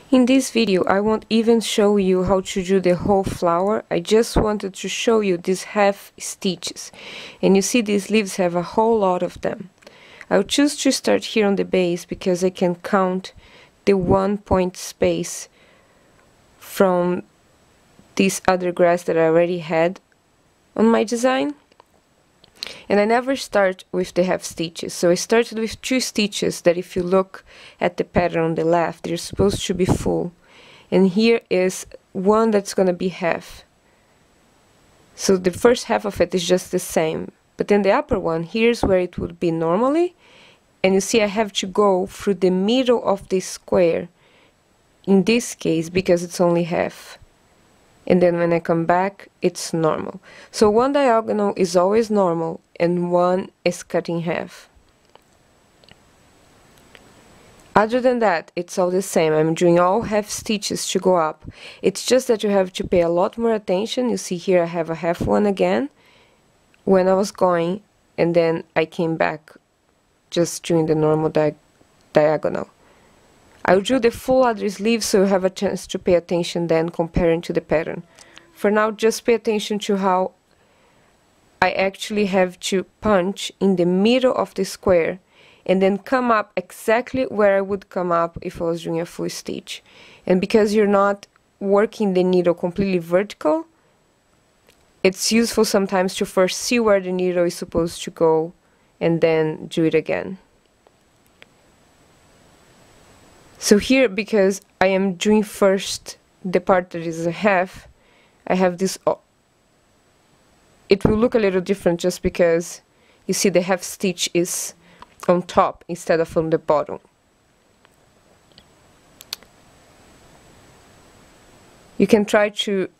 In this video, I won't even show you how to do the whole flower. I just wanted to show you these half stitches. And you see these leaves have a whole lot of them. I'll choose to start here on the base because I can count the 1 point space from this other grass that I already had on my design. And I never start with the half stitches, so I started with 2 stitches that, if you look at the pattern on the left, they're supposed to be full, and here is one that's gonna be half. So the first half of it is just the same, but then the upper one, here's where it would be normally, and you see I have to go through the middle of the square in this case because it's only half. And then when I come back, it's normal. So one diagonal is always normal and one is cut in half. Other than that, it's all the same. I'm doing all half stitches to go up. It's just that you have to pay a lot more attention. You see here I have a half one again when I was going, and then I came back just doing the normal diagonal. I'll do the full other sleeve so you have a chance to pay attention then comparing to the pattern. For now, just pay attention to how I actually have to punch in the middle of the square and then come up exactly where I would come up if I was doing a full stitch. And because you're not working the needle completely vertical, it's useful sometimes to first see where the needle is supposed to go and then do it again. So here, because I am doing first the part that is a half, I have this, it will look a little different just because you see the half stitch is on top instead of on the bottom. You can try to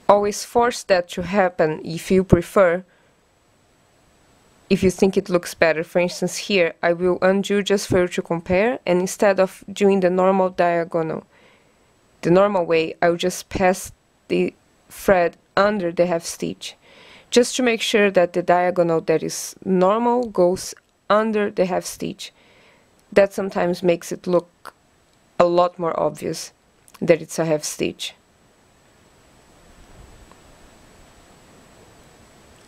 always force that to happen if you prefer, if you think it looks better. For instance, here I will undo just for you to compare, and instead of doing the normal diagonal the normal way, I will just pass the thread under the half stitch just to make sure that the diagonal that is normal goes under the half stitch. That sometimes makes it look a lot more obvious that it's a half stitch.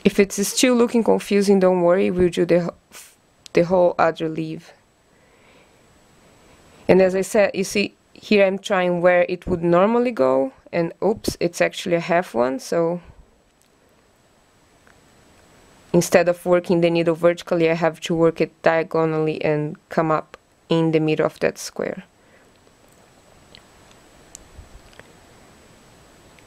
If it's still looking confusing, don't worry, we'll do the whole other leaf. And as I said, you see, here I'm trying where it would normally go, and oops, it's actually a half one, so instead of working the needle vertically, I have to work it diagonally and come up in the middle of that square.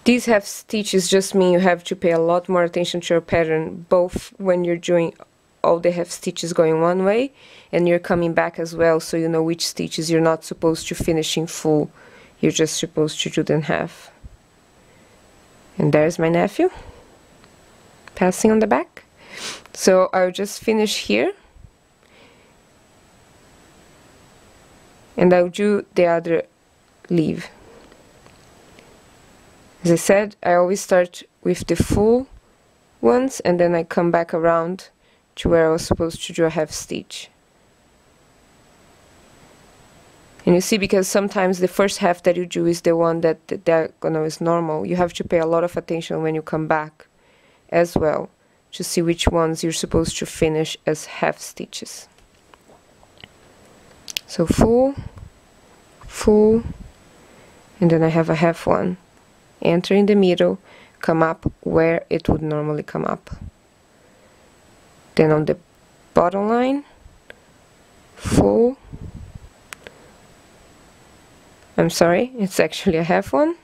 These half stitches just mean you have to pay a lot more attention to your pattern, both when you're doing all the half stitches going one way and you're coming back as well, so you know which stitches you're not supposed to finish in full, you're just supposed to do them half. And there's my nephew passing on the back. So I'll just finish here and I'll do the other leaf. As I said, I always start with the full ones and then I come back around to where I was supposed to do a half stitch. And you see, because sometimes the first half that you do is the one that the diagonal is normal, you have to pay a lot of attention when you come back as well to see which ones you're supposed to finish as half stitches. So full, full, and then I have a half one. Enter in the middle, come up where it would normally come up. Then on the bottom line, full, I'm sorry, it's actually a half one,